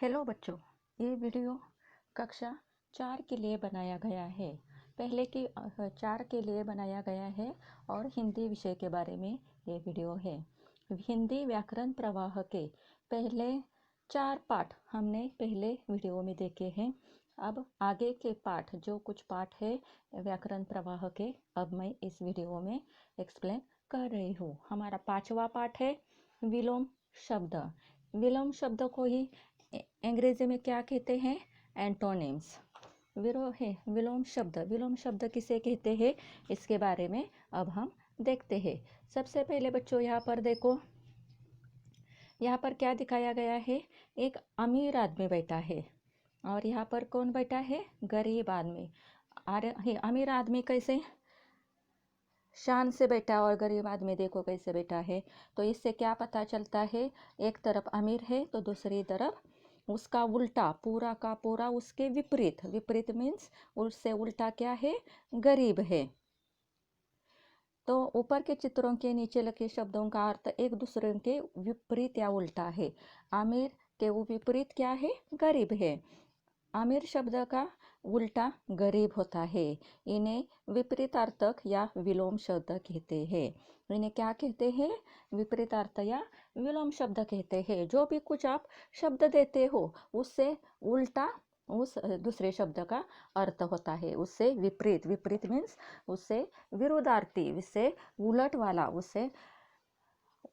Hello बच्चों, ये video कक्षा 4 के लिए बनाया गया है। पहले की 4 के लिए बनाया गया है और हिंदी विषय के बारे में ये वीडियो है। हिंदी व्याकरण प्रवाह के पहले 4 पाठ हमने पहले वीडियो में देखे हैं। अब आगे के पाठ, जो कुछ पाठ है व्याकरण प्रवाह के, अब मैं इस वीडियो में एक्सप्लेन कर रही हूँ। हमारा 5वां पाठ है विलोम शब्द। विलोम शब्द को ही अंग्रेजी में क्या कहते हैं? एंटोनिम्स। विलोम शब्द किसे कहते हैं, इसके बारे में अब हम देखते हैं। सबसे पहले बच्चों यहाँ पर देखो, यहाँ पर क्या दिखाया गया है? एक अमीर आदमी बैठा है और यहाँ पर कौन बैठा है? गरीब आदमी। अरे अमीर आदमी कैसे शान से बैठा और गरीब आदमी देखो कैसे बैठा है। तो इससे क्या पता चलता है? एक तरफ अमीर है तो दूसरी तरफ उसका उल्टा, पूरा का पूरा उसके विपरीत। विपरीत मीन्स उससे उल्टा क्या है? गरीब है। तो ऊपर के चित्रों के नीचे लिखे शब्दों का अर्थ एक दूसरे के विपरीत या उल्टा है। अमीर के विपरीत क्या है? गरीब है। अमीर शब्द का उल्टा गरीब होता है। इन्हें विपरीतार्थक या विलोम शब्द कहते हैं। इन्हें क्या कहते हैं? विपरीतार्थ या विलोम शब्द कहते हैं। जो भी कुछ आप शब्द देते हो उससे उल्टा उस दूसरे शब्द का अर्थ होता है, उससे विपरीत। विपरीत मीन्स उससे विरोधार्थी, उससे उलट वाला, उससे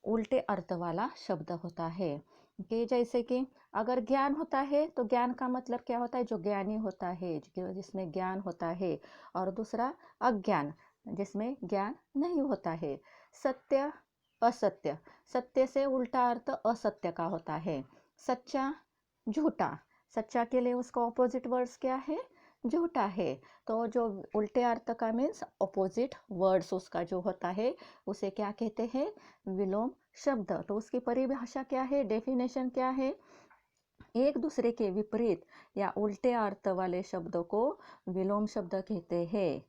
उल्टे अर्थ वाला शब्द होता है। कि जैसे कि अगर ज्ञान होता है तो ज्ञान का मतलब क्या होता है? जो ज्ञानी होता है, जिसमें ज्ञान होता है। और दूसरा अज्ञान, जिसमें ज्ञान नहीं होता है। सत्य, असत्य, सत्य से उल्टा अर्थ असत्य का होता है। सच्चा, झूठा, सच्चा के लिए उसका ऑपोजिट वर्ड्स क्या है? झूठा है। तो जो उल्टे अर्थ का मीन्स ऑपोजिट वर्ड्स उसका जो होता है उसे क्या कहते हैं? विलोम शब्द। तो उसकी परिभाषा क्या है? डेफिनेशन क्या है? एक दूसरे के विपरीत या उल्टे अर्थ वाले शब्दों को विलोम शब्द कहते हैं।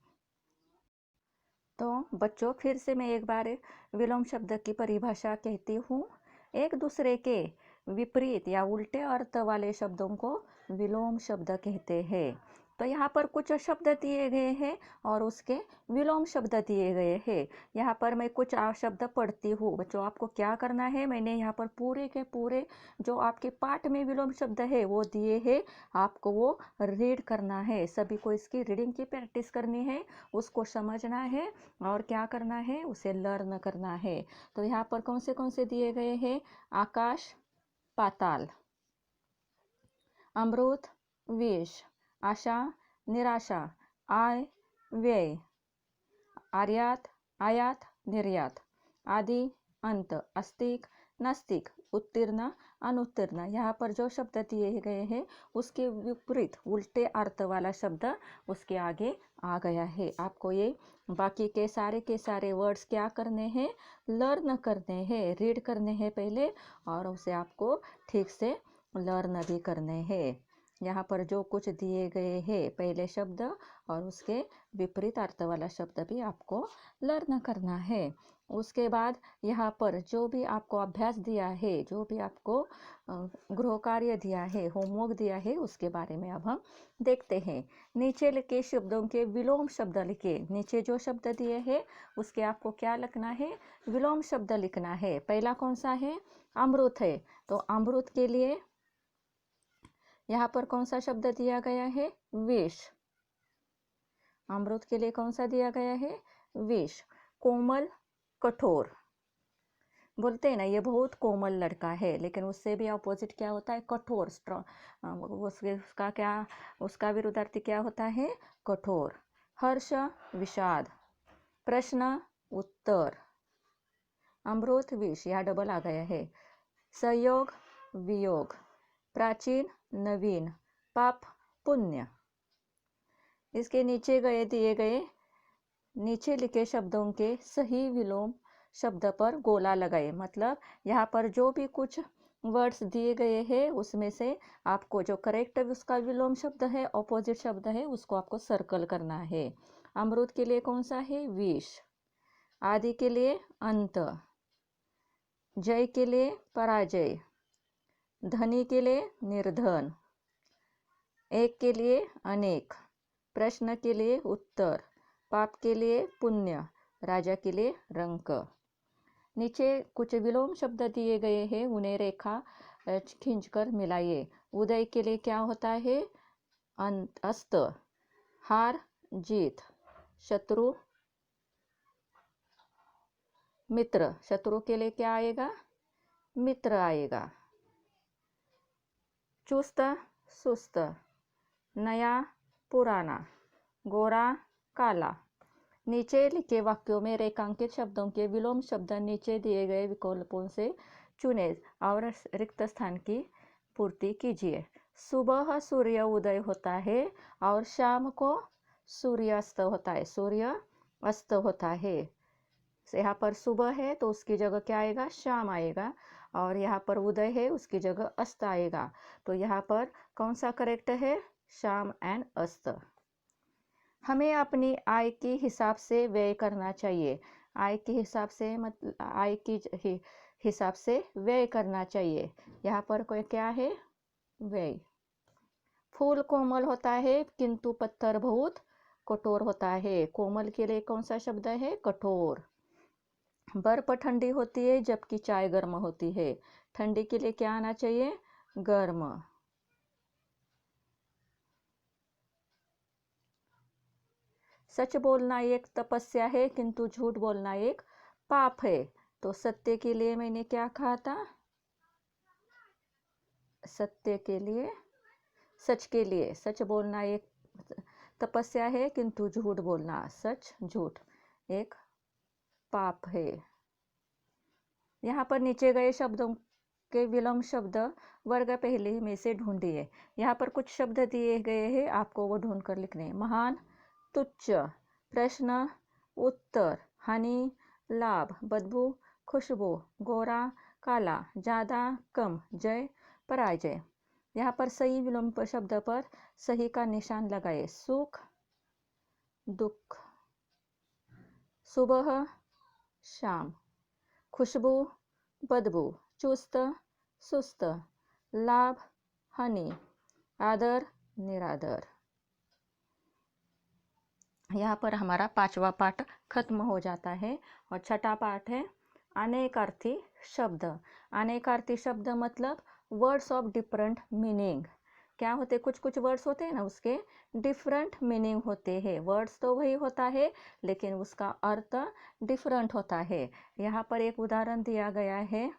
तो बच्चों, फिर से मैं एक बार विलोम शब्द की परिभाषा कहती हूँ। एक दूसरे के विपरीत या उल्टे अर्थ वाले शब्दों को विलोम शब्द कहते हैं। तो यहाँ पर कुछ शब्द दिए गए हैं और उसके विलोम शब्द दिए गए हैं। यहाँ पर मैं कुछ शब्द पढ़ती हूँ। बच्चों, आपको क्या करना है? मैंने यहाँ पर पूरे के पूरे जो आपके पाठ में विलोम शब्द है वो दिए हैं, आपको वो रीड करना है। सभी को इसकी रीडिंग की प्रैक्टिस करनी है, उसको समझना है और क्या करना है? उसे लर्न करना है। तो यहाँ पर कौन से दिए गए हैं? आकाश, पाताल, अमृत, विष, आशा, निराशा, आय, व्यय, आयात, निर्यात, आदि, अंत, आस्तिक, नास्तिक, उत्तीर्ण, अनुत्तीर्ण। यहाँ पर जो शब्द दिए गए हैं उसके विपरीत उल्टे अर्थ वाला शब्द उसके आगे आ गया है। आपको ये बाकी के सारे वर्ड्स क्या करने हैं? लर्न करने हैं, रीड करने हैं पहले, और उसे आपको ठीक से लर्न भी करने हैं। यहाँ पर जो कुछ दिए गए हैं पहले शब्द और उसके विपरीत अर्थ वाला शब्द भी आपको लर्न करना है। उसके बाद यहाँ पर जो भी आपको अभ्यास दिया है, जो भी आपको गृह कार्य दिया है, होमवर्क दिया है, उसके बारे में अब हम देखते हैं। नीचे लिखे शब्दों के विलोम शब्द लिखे। नीचे जो शब्द दिए हैं उसके आपको क्या लिखना है? विलोम शब्द लिखना है। पहला कौन सा है? अमृत है। तो अमृत के लिए यहाँ पर कौन सा शब्द दिया गया है? विष। अमृत के लिए कौन सा दिया गया है? विष। कोमल, कठोर। बोलते हैं ना ये बहुत कोमल लड़का है, लेकिन उससे भी अपोजिट क्या होता है? कठोर, स्ट्रॉन्ग। उसका क्या, उसका विरुद्धार्थी क्या होता है? कठोर। हर्ष, विषाद। प्रश्न, उत्तर। अमृत, विष, यहाँ डबल आ गया है। संयोग, वियोग। प्राचीन, नवीन। पाप, पुण्य। इसके नीचे दिए गए नीचे लिखे शब्दों के सही विलोम शब्द पर गोला लगाए। मतलब यहाँ पर जो भी कुछ वर्ड्स दिए गए हैं उसमें से आपको जो करेक्ट उसका विलोम शब्द है, ऑपोजिट शब्द है, उसको आपको सर्कल करना है। अमृत के लिए कौन सा है? विष। आदि के लिए अंत। जय के लिए पराजय। धनी के लिए निर्धन, एक के लिए अनेक, प्रश्न के लिए उत्तर, पाप के लिए पुण्य, राजा के लिए रंक। नीचे कुछ विलोम शब्द दिए गए हैं, उन्हें रेखा खींचकर मिलाइए। उदय के लिए क्या होता है? अस्त, हार जीत, शत्रु मित्र, शत्रु के लिए क्या आएगा? मित्र आएगा। चुस्त सुस्त, नया पुराना, गोरा काला। नीचे लिखे वाक्यों में रेखांकित शब्दों के विलोम शब्द नीचे दिए गए विकल्पों से चुने और रिक्त स्थान की पूर्ति कीजिए। सुबह सूर्य उदय होता है और शाम को सूर्य अस्त होता है। सूर्य अस्त होता है। यहाँ पर सुबह है तो उसकी जगह क्या आएगा? शाम आएगा। और यहाँ पर उदय है, उसकी जगह अस्त आएगा। तो यहाँ पर कौन सा करेक्ट है? शाम एंड अस्त। हमें अपनी आय के हिसाब से व्यय करना चाहिए। आय के हिसाब से मतलब आय की हिसाब से व्यय करना चाहिए। यहाँ पर कोई क्या है? व्यय। फूल कोमल होता है किंतु पत्थर बहुत कठोर होता है। कोमल के लिए कौन सा शब्द है? कठोर। बर्फ ठंडी होती है जबकि चाय गर्म होती है। ठंडी के लिए क्या आना चाहिए? गर्म। सच बोलना एक तपस्या है किंतु झूठ बोलना एक पाप है। तो सत्य के लिए मैंने क्या कहा था? सत्य के लिए, सच के लिए, सच बोलना एक तपस्या है किंतु झूठ बोलना, सच झूठ, एक पाप है। यहाँ पर नीचे गए शब्दों के विलोम शब्द वर्ग पहले में से ढूंढिए। यहाँ पर कुछ शब्द दिए गए हैं, आपको वो ढूंढ कर लिखने हैं। महान, तुच्छ, प्रश्न, उत्तर, हानि, लाभ, बदबू, खुशबू, गोरा काला, ज्यादा कम, जय पराजय। यहाँ पर सही विलोम शब्द पर सही का निशान लगाए। सुख दुख, सुबह शाम, खुशबू बदबू, चुस्त सुस्त, लाभ हानि, आदर निरादर। यहाँ पर हमारा 5वां पाठ खत्म हो जाता है और छठा पाठ है अनेकार्थी शब्द। अनेकार्थी शब्द मतलब वर्ड्स ऑफ डिफरेंट मीनिंग। क्या होते? कुछ कुछ वर्ड्स होते हैं ना, उसके डिफरेंट मीनिंग होते हैं। वर्ड्स तो वही होता है लेकिन उसका अर्थ डिफरेंट होता है। यहाँ पर एक उदाहरण दिया गया है,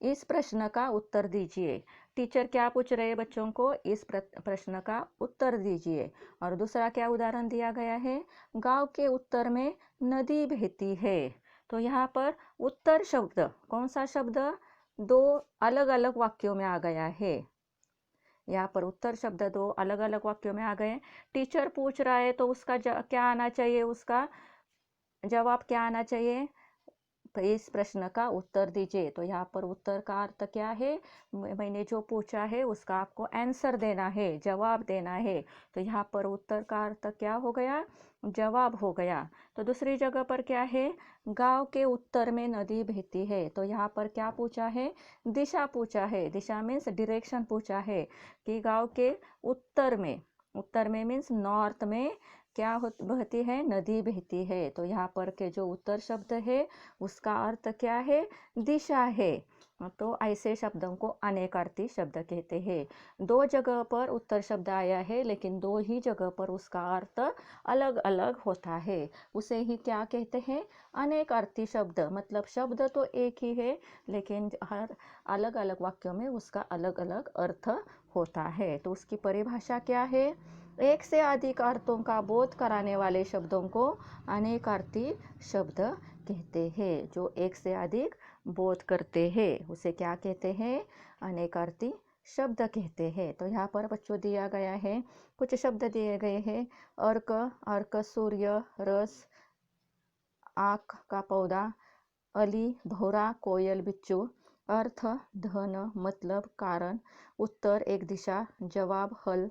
इस प्रश्न का उत्तर दीजिए। टीचर क्या पूछ रहे हैं बच्चों को? इस प्रश्न का उत्तर दीजिए। और दूसरा क्या उदाहरण दिया गया है? गांव के उत्तर में नदी बहती है। तो यहाँ पर उत्तर शब्द, कौन सा शब्द? दो अलग अलग वाक्यों में आ गया है। यहाँ पर उत्तर शब्द दो अलग अलग वाक्यों में आ गए। टीचर पूछ रहा है तो उसका क्या आना चाहिए? उसका जवाब क्या आना चाहिए? तो इस प्रश्न का उत्तर दीजिए। तो यहाँ पर उत्तर का अर्थ क्या है? मैंने जो पूछा है उसका आपको आंसर देना है, जवाब देना है। तो यहाँ पर उत्तर का अर्थ क्या हो गया? जवाब हो गया। तो दूसरी जगह पर क्या है? गांव के उत्तर में नदी बहती है। तो यहाँ पर क्या पूछा है? दिशा पूछा है। दिशा मीन्स डायरेक्शन पूछा है कि गांव के उत्तर में मीन्स नॉर्थ में क्या बहती है? नदी बहती है। तो यहाँ पर के जो उत्तर शब्द है उसका अर्थ क्या है? दिशा है। तो ऐसे शब्दों को अनेकार्थी शब्द कहते हैं। दो जगह पर उत्तर शब्द आया है लेकिन दो ही जगह पर उसका अर्थ अलग अलग होता है, उसे ही क्या कहते हैं? अनेकार्थी शब्द। मतलब शब्द तो एक ही है लेकिन हर अलग अलग वाक्यों में उसका अलग अलग अर्थ होता है। तो उसकी परिभाषा क्या है? एक से अधिक अर्थों का बोध कराने वाले शब्दों को अनेकार्थी शब्द कहते हैं। जो एक से अधिक बोध करते हैं उसे क्या कहते हैं? अनेकार्थी शब्द कहते हैं। तो यहाँ पर बच्चों दिया गया है, कुछ शब्द दिए गए हैं। अर्क, अर्क सूर्य, रस, आँख का पौधा, अली, भौरा, कोयल, बिच्छू। अर्थ धन, मतलब, कारण। उत्तर एक दिशा, जवाब हल।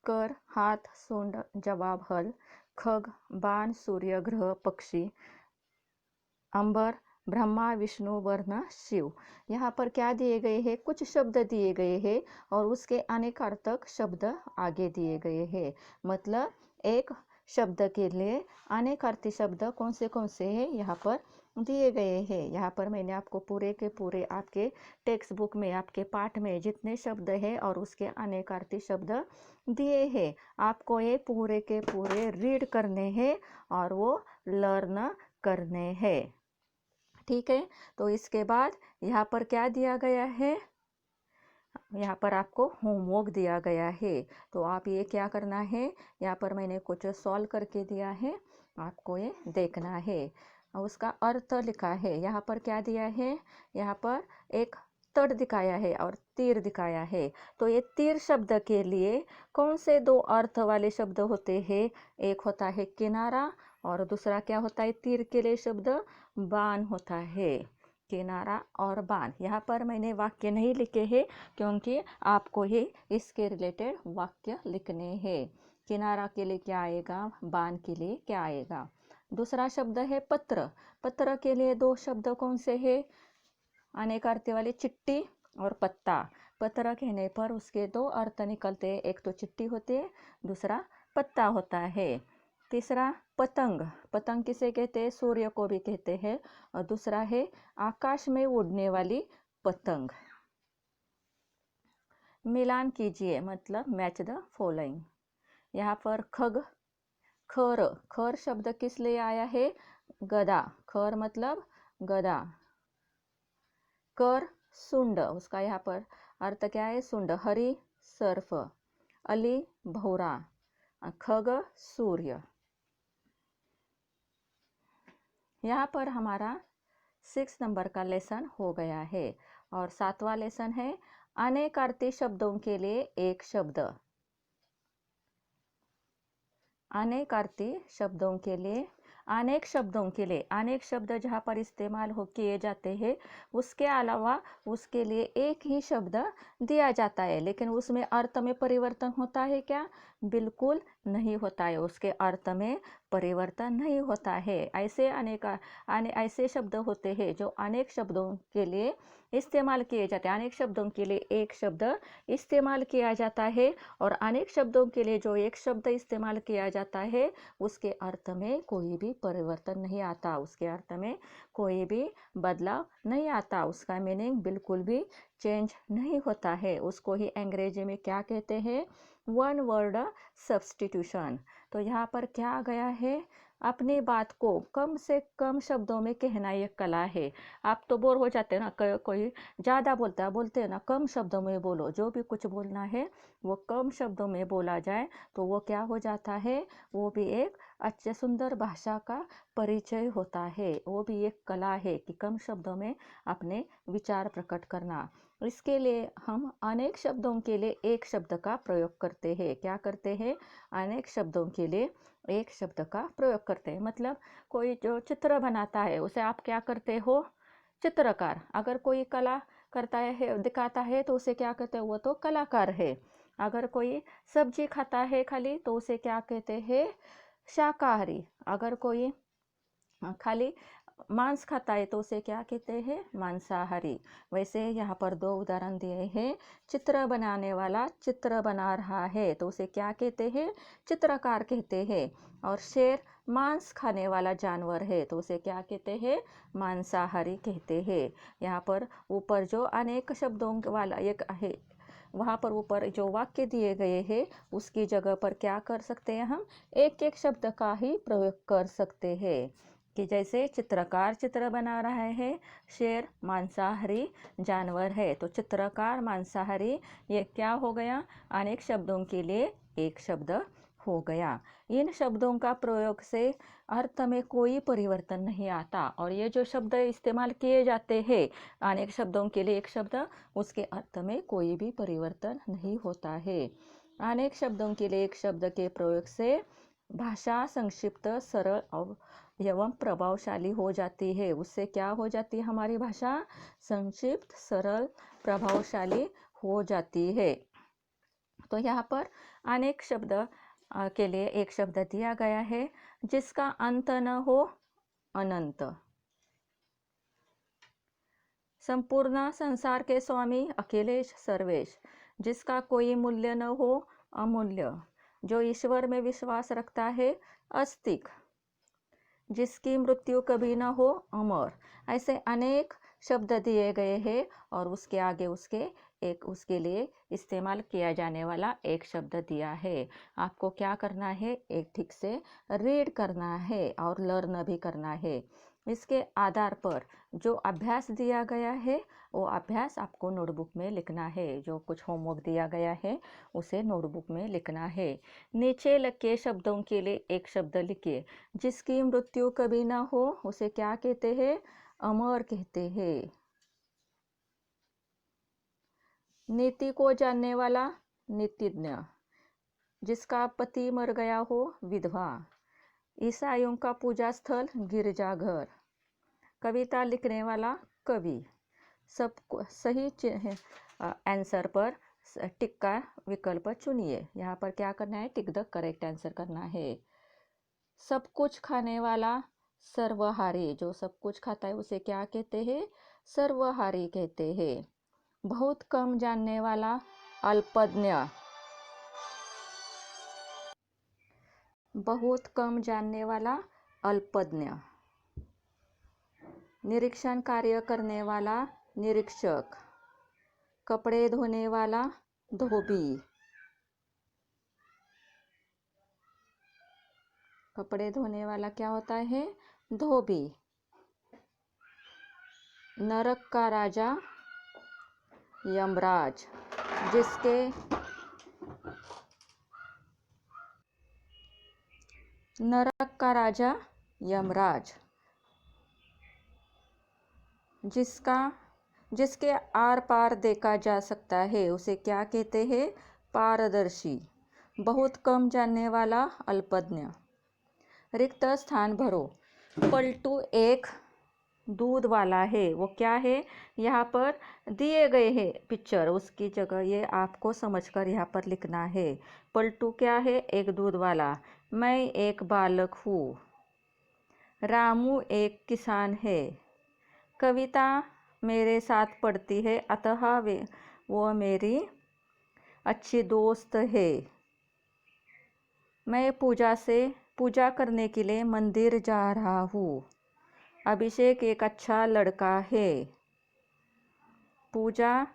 कर हाथ, सूंड, जवाब हल। खग बाण, सूर्य, ग्रह, पक्षी। अंबर ब्रह्मा विष्णु वर्ण शिव। यहाँ पर क्या दिए गए हैं, कुछ शब्द दिए गए हैं और उसके अनेकार्थक शब्द आगे दिए गए हैं। मतलब एक शब्द के लिए अनेकार्थी शब्द कौन से हैं यहाँ पर दिए गए हैं। यहाँ पर मैंने आपको पूरे के पूरे आपके टेक्स्ट बुक में आपके पाठ में जितने शब्द हैं और उसके अनेकार्थी शब्द दिए हैं, आपको ये पूरे के पूरे रीड करने हैं और वो लर्न करने हैं। ठीक है, तो इसके बाद यहाँ पर क्या दिया गया है, यहाँ पर आपको होमवर्क दिया गया है। तो आप ये क्या करना है, यहाँ पर मैंने कुछ सॉल्व करके दिया है, आपको ये देखना है। उसका अर्थ लिखा है। यहाँ पर क्या दिया है, यहाँ पर एक तट दिखाया है और तीर दिखाया है। तो ये तीर शब्द के लिए कौन से दो अर्थ वाले शब्द होते हैं, एक होता है किनारा और दूसरा क्या होता है, तीर के लिए शब्द बाण होता है। किनारा और बाण। यहाँ पर मैंने वाक्य नहीं लिखे हैं क्योंकि आपको ही इसके रिलेटेड वाक्य लिखने हैं। किनारा के लिए क्या आएगा, बाण के लिए क्या आएगा। दूसरा शब्द है पत्र। पत्र के लिए दो शब्द कौन से हैं, अनेकार्थी वाले चिट्ठी और पत्ता। पत्र कहने पर उसके दो अर्थ निकलते हैं, एक तो चिट्ठी होती है, दूसरा पत्ता होता है। तीसरा पतंग। पतंग किसे कहते हैं, सूर्य को भी कहते हैं। और दूसरा है आकाश में उड़ने वाली पतंग। मिलान कीजिए, मतलब मैच द फॉलोइंग। यहाँ पर खग, खर। खर शब्द किस लिए आया है, गदा। खर मतलब गदा। कर सुंड, उसका यहाँ पर अर्थ क्या है, सुंड। हरि सर्फ, अली भौरा, खग सूर्य। यहाँ पर हमारा 6 नंबर का लेसन हो गया है और 7वां लेसन है अनेकार्थी शब्दों के लिए एक शब्द। अनेकार्थी शब्दों के लिए, अनेक शब्दों के लिए, अनेक शब्द जहाँ पर इस्तेमाल हो किए जाते हैं उसके अलावा उसके लिए एक ही शब्द दिया जाता है, लेकिन उसमें अर्थ में परिवर्तन होता है क्या, बिल्कुल नहीं होता है। उसके अर्थ में परिवर्तन नहीं होता है। ऐसे शब्द होते हैं जो अनेक शब्दों के लिए इस्तेमाल किए जाते हैं। अनेक शब्दों के लिए एक शब्द इस्तेमाल किया जाता है और अनेक शब्दों के लिए जो एक शब्द इस्तेमाल किया जाता है उसके अर्थ में कोई भी परिवर्तन नहीं आता, उसके अर्थ में कोई भी बदलाव नहीं आता, उसका मीनिंग बिल्कुल भी चेंज नहीं होता है। उसको ही अंग्रेजी में क्या कहते हैं, वन वर्ड सब्स्टिट्यूशन। तो यहाँ पर क्या आ गया है, अपनी बात को कम से कम शब्दों में कहना एक कला है। आप तो बोर हो जाते हैं ना, कोई ज़्यादा बोलते हैं ना, कम शब्दों में बोलो। जो भी कुछ बोलना है वो कम शब्दों में बोला जाए तो वो क्या हो जाता है, वो भी एक अच्छे सुंदर भाषा का परिचय होता है। वो भी एक कला है कि कम शब्दों में अपने विचार प्रकट करना। इसके लिए हम अनेक शब्दों के लिए एक शब्द का प्रयोग करते हैं। क्या करते हैं, अनेक शब्दों के लिए एक शब्द का प्रयोग करते हैं। मतलब कोई जो चित्र बनाता है उसे आप क्या करते हो, चित्रकार। अगर कोई कला करता है, दिखाता है तो उसे क्या कहते हैं, वो तो कलाकार है। अगर कोई सब्जी खाता है खाली तो उसे क्या कहते हैं, शाकाहारी। अगर कोई खाली मांस खाता है तो उसे क्या कहते हैं, मांसाहारी। वैसे यहाँ पर दो उदाहरण दिए हैं। चित्र बनाने वाला चित्र बना रहा है तो उसे क्या कहते हैं, चित्रकार कहते हैं। और शेर मांस खाने वाला जानवर है तो उसे क्या कहते हैं, मांसाहारी कहते हैं। यहाँ पर ऊपर जो अनेक शब्दों वाला एक है, वहाँ पर ऊपर जो वाक्य दिए गए हैं उसकी जगह पर क्या कर सकते हैं, हम एक एक शब्द का ही प्रयोग कर सकते हैं। कि जैसे चित्रकार चित्र बना रहा है, शेर मांसाहारी जानवर है, तो चित्रकार मांसाहारी ये क्या हो गया, अनेक शब्दों के लिए एक शब्द हो गया। इन शब्दों का प्रयोग से अर्थ में कोई परिवर्तन नहीं आता और ये जो शब्द इस्तेमाल किए जाते हैं अनेक शब्दों के लिए एक शब्द, उसके अर्थ में कोई भी परिवर्तन नहीं होता है। अनेक शब्दों के लिए एक शब्द के प्रयोग से भाषा संक्षिप्त, सरल और एवं प्रभावशाली हो जाती है। उससे क्या हो जाती है, हमारी भाषा संक्षिप्त, सरल, प्रभावशाली हो जाती है। तो यहाँ पर अनेक शब्द के लिए एक शब्द दिया गया है जिसका अंत न हो, अनंत। संपूर्ण संसार के स्वामी अखिलेश सर्वेश, जिसका कोई मूल्य न हो अमूल्य, जो ईश्वर में विश्वास रखता है अस्तिक, जिसकी मृत्यु कभी न हो अमर। ऐसे अनेक शब्द दिए गए हैं और उसके आगे उसके लिए इस्तेमाल किया जाने वाला एक शब्द दिया है। आपको क्या करना है, एक ठीक से रीड करना है और लर्न भी करना है। इसके आधार पर जो अभ्यास दिया गया है वो अभ्यास आपको नोटबुक में लिखना है। जो कुछ होमवर्क दिया गया है उसे नोटबुक में लिखना है। नीचे लिखे शब्दों के लिए एक शब्द लिखिए। जिसकी मृत्यु कभी ना हो उसे क्या कहते हैं, अमर कहते हैं। नीति को जानने वाला नीतिज्ञ, जिसका पति मर गया हो विधवा। ईसाइयों का पूजा स्थल गिरजाघर। कविता लिखने वाला कवि। सब सही आंसर पर टिक का विकल्प चुनिए। यहाँ पर क्या करना है, टिक द करेक्ट आंसर करना है। सब कुछ खाने वाला सर्वहारी, जो सब कुछ खाता है उसे क्या कहते हैं, सर्वहारी कहते हैं। बहुत कम जानने वाला अल्पज्ञ। बहुत कम जानने वाला अल्पज्ञ। निरीक्षण कार्य करने वाला निरीक्षक। कपड़े धोने वाला धोबी। कपड़े धोने वाला क्या होता है, धोबी। नरक का राजा यमराज, जिसके नरक का राजा यमराज, जिसके आर पार देखा जा सकता है उसे क्या कहते हैं, पारदर्शी। बहुत कम जानने वाला अल्पज्ञ। रिक्त स्थान भरो। पलटू एक दूध वाला है, वो क्या है, यहाँ पर दिए गए हैं पिक्चर, उसकी जगह ये आपको समझकर यहाँ पर लिखना है। पलटू क्या है, एक दूध वाला। मैं एक बालक हूँ। रामू एक किसान है। कविता मेरे साथ पढ़ती है, अतः वो मेरी अच्छी दोस्त है। मैं पूजा करने के लिए मंदिर जा रहा हूँ। अभिषेक एक अच्छा लड़का है। पूजा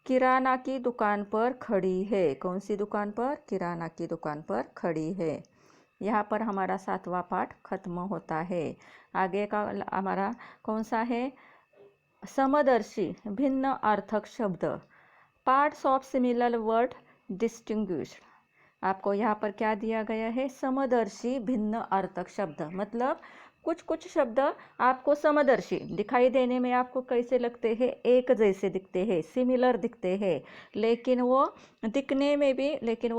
किराना की दुकान पर खड़ी है। कौन सी दुकान पर, किराना की दुकान पर खड़ी है। यहाँ पर हमारा 7वां पाठ खत्म होता है। आगे का हमारा कौन सा है, समदर्शी भिन्न अर्थक शब्द। Parts of similar word distinguished. आपको यहाँ पर क्या दिया गया है, समदर्शी भिन्न अर्थक शब्द। मतलब कुछ शब्द आपको समदर्शी दिखाई देने में आपको कैसे लगते हैं, एक जैसे दिखते हैं, सिमिलर दिखते हैं, लेकिन वो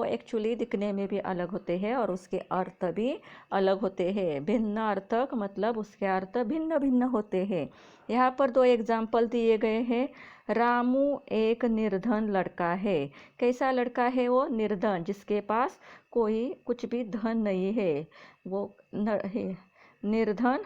एक्चुअली दिखने में भी अलग होते हैं और उसके अर्थ भी अलग होते हैं। भिन्न अर्थक मतलब उसके अर्थ भिन्न भिन्न होते हैं। यहाँ पर 2 एग्जाम्पल दिए गए हैं। रामू एक निर्धन लड़का है। कैसा लड़का है वो, निर्धन, जिसके पास कुछ भी धन नहीं है। वो निर्धन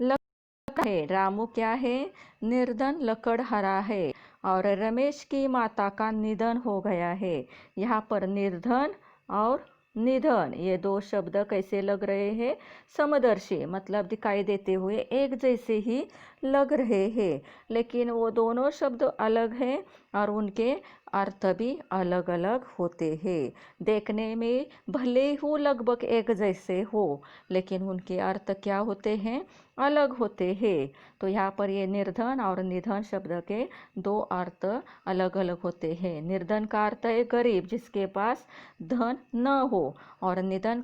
लकड़ है। रामू क्या है, निर्धन लकड़हारा है। और रमेश की माता का निधन हो गया है। यहाँ पर निर्धन और निधन ये 2 शब्द कैसे लग रहे हैं, समदर्शी, मतलब दिखाई देते हुए एक जैसे ही लग रहे हैं, लेकिन वो दोनों शब्द अलग हैं और उनके अर्थ भी अलग अलग होते हैं। देखने में भले ही लगभग एक जैसे हो, लेकिन उनके अर्थ क्या होते हैं, अलग होते हैं। तो यहाँ पर ये निर्धन और निधन शब्द के 2 अर्थ अलग अलग होते हैं। निर्धन का अर्थ है गरीब, जिसके पास धन न हो, और निधन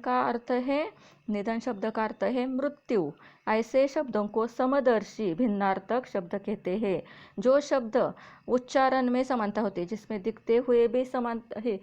शब्द का अर्थ है मृत्यु। ऐसे शब्दों को समदर्शी भिन्नार्थक शब्द कहते हैं। जो शब्द उच्चारण में समानता होती है, जिसमें दिखते हुए भी समान है,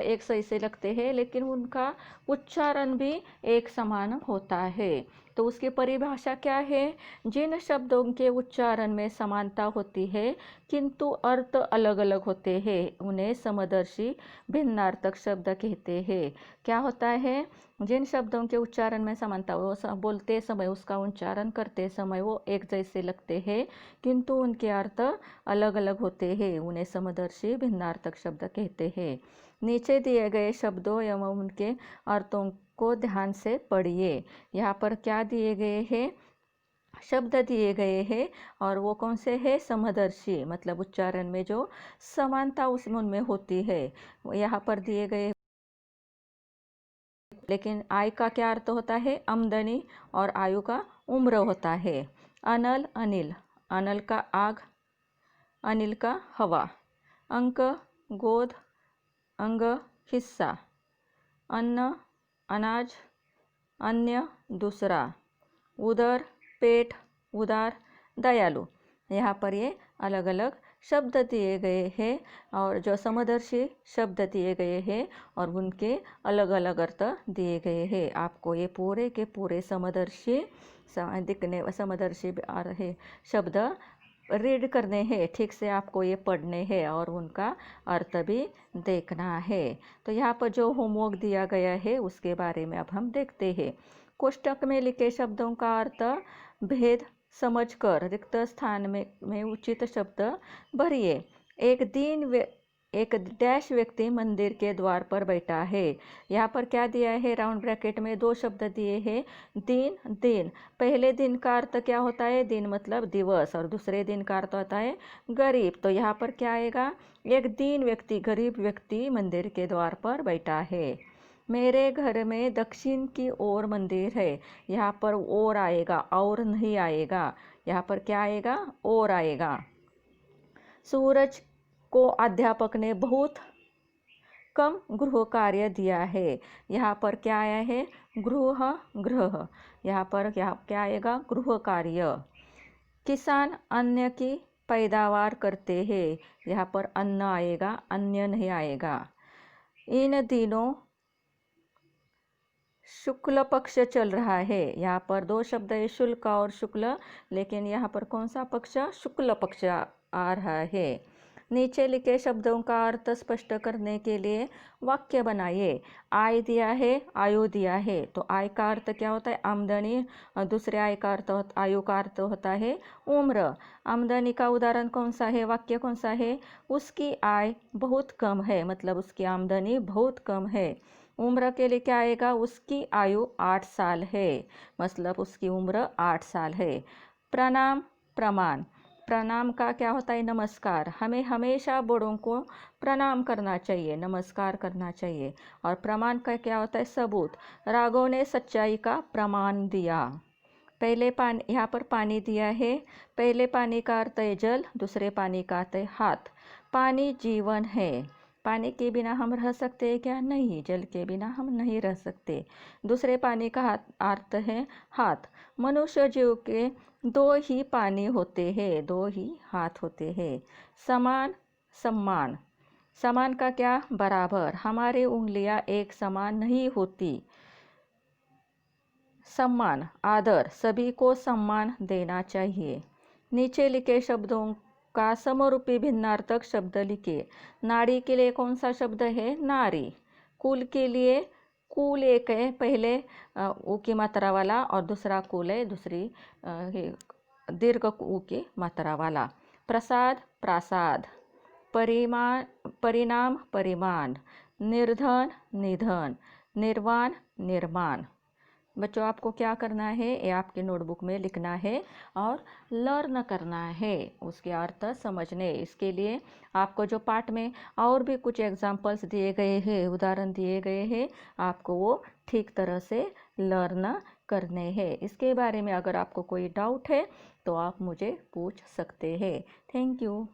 एक सही से लगते हैं, लेकिन उनका उच्चारण भी एक समान होता है। तो उसकी परिभाषा क्या है? जिन शब्दों के उच्चारण में समानता होती है किंतु अर्थ अलग अलग होते हैं उन्हें समदर्शी भिन्नार्थक शब्द कहते हैं। क्या होता है? जिन शब्दों के उच्चारण में समानता, वो बोलते समय, उसका उच्चारण करते समय वो एक जैसे लगते हैं किंतु उनके अर्थ अलग अलग होते हैं, उन्हें समदर्शी भिन्नार्थक शब्द कहते हैं। नीचे दिए गए शब्दों एवं उनके अर्थों को ध्यान से पढ़िए। यहाँ पर क्या दिए गए हैं? शब्द दिए गए हैं और वो कौन से हैं? समदर्शी, मतलब उच्चारण में जो समानता उसमें उनमें होती है। यहाँ पर दिए गए, लेकिन आय का क्या अर्थ होता है? आमदनी, और आयु का उम्र होता है। अनल, अनिल, अनल का आग, अनिल का हवा। अंक, गोद, अंग, हिस्सा। अन्न, अनाज, अन्य, दूसरा। उदर, पेट, उदार, दयालु। यहाँ पर ये अलग अलग शब्द दिए गए हैं और जो समदर्शी शब्द दिए गए हैं और उनके अलग अलग अर्थ दिए गए हैं। आपको ये पूरे के पूरे समदर्शी दिखने समदर्शी शब्द रीड करने हैं, ठीक से आपको ये पढ़ने हैं और उनका अर्थ भी देखना है। तो यहाँ पर जो होमवर्क दिया गया है उसके बारे में अब हम देखते हैं। कोष्टक में लिखे शब्दों का अर्थ भेद समझकर रिक्त स्थान में उचित शब्द भरिए। एक डैश व्यक्ति मंदिर के द्वार पर बैठा है। यहाँ पर क्या दिया है? राउंड ब्रैकेट में दो शब्द दिए हैं। दिन, दिन। पहले दिन का अर्थ क्या होता है? दिन मतलब दिवस, और दूसरे दिन का अर्थ होता है गरीब। तो यहाँ पर क्या आएगा? एक दीन व्यक्ति, गरीब व्यक्ति मंदिर के द्वार पर बैठा है। मेरे घर में दक्षिण की ओर मंदिर है। यहाँ पर और आएगा, और नहीं आएगा। यहाँ पर क्या आएगा? और आएगा। सूरज को अध्यापक ने बहुत कम गृह कार्य दिया है। यहाँ पर क्या आया है? गृह, ग्रह। यहाँ पर क्या आएगा? गृह कार्य। किसान अन्न की पैदावार करते हैं। यहाँ पर अन्न आएगा, अन्य नहीं आएगा। इन दिनों शुक्ल पक्ष चल रहा है। यहाँ पर दो शब्द है, शुल्क और शुक्ल, लेकिन यहाँ पर कौन सा पक्ष? शुक्ल पक्ष आ रहा है। नीचे लिखे शब्दों का अर्थ स्पष्ट करने के लिए वाक्य बनाइए। आय दिया है, आयु दिया है, तो आय का अर्थ क्या होता है? आमदनी। और दूसरे आय का अर्थ, आयु का अर्थ होता है उम्र। आमदनी का उदाहरण कौन सा है? वाक्य कौन सा है? उसकी आय बहुत कम है, मतलब उसकी आमदनी बहुत कम है। उम्र के लिए क्या आएगा? उसकी आयु 8 साल है, मतलब उसकी उम्र 8 साल है। प्रणाम, प्रमाण। प्रणाम का क्या होता है? नमस्कार। हमें हमेशा बड़ों को प्रणाम करना चाहिए, नमस्कार करना चाहिए। और प्रमाण का क्या होता है? सबूत। राघव ने सच्चाई का प्रमाण दिया। पहले पानी, यहाँ पर पानी दिया है। पहले पानी का अर्थ है जल, दूसरे पानी का अर्थ है हाथ। पानी जीवन है। पानी के बिना हम रह सकते हैं क्या? नहीं, जल के बिना हम नहीं रह सकते। दूसरे पानी का अर्थ है हाथ। मनुष्य जीव के दो ही पानी होते हैं, दो ही हाथ होते हैं। समान, सम्मान। समान का क्या? बराबर। हमारी उंगलियां एक समान नहीं होती। सम्मान, आदर। सभी को सम्मान देना चाहिए। नीचे लिखे शब्दों का समरूपी भिन्नार्थक शब्द लिखिए। नारी के लिए कौन सा शब्द है? नारी। कुल के लिए कुल एक है, पहले ऊ की मात्रा वाला, और दूसरा कुल है, दूसरी दीर्घ ऊ की मात्रा वाला। प्रसाद, प्रासाद। परिणाम, परिमाण। निर्धन, निधन। निर्वाण, निर्माण। बच्चों, आपको क्या करना है? ये आपके नोटबुक में लिखना है और लर्न करना है, उसके अर्थ समझने। इसके लिए आपको जो पाठ में और भी कुछ एग्जाम्पल्स दिए गए हैं, उदाहरण दिए गए हैं, आपको वो ठीक तरह से लर्न करने हैं। इसके बारे में अगर आपको कोई डाउट है तो आप मुझे पूछ सकते हैं। Thank you.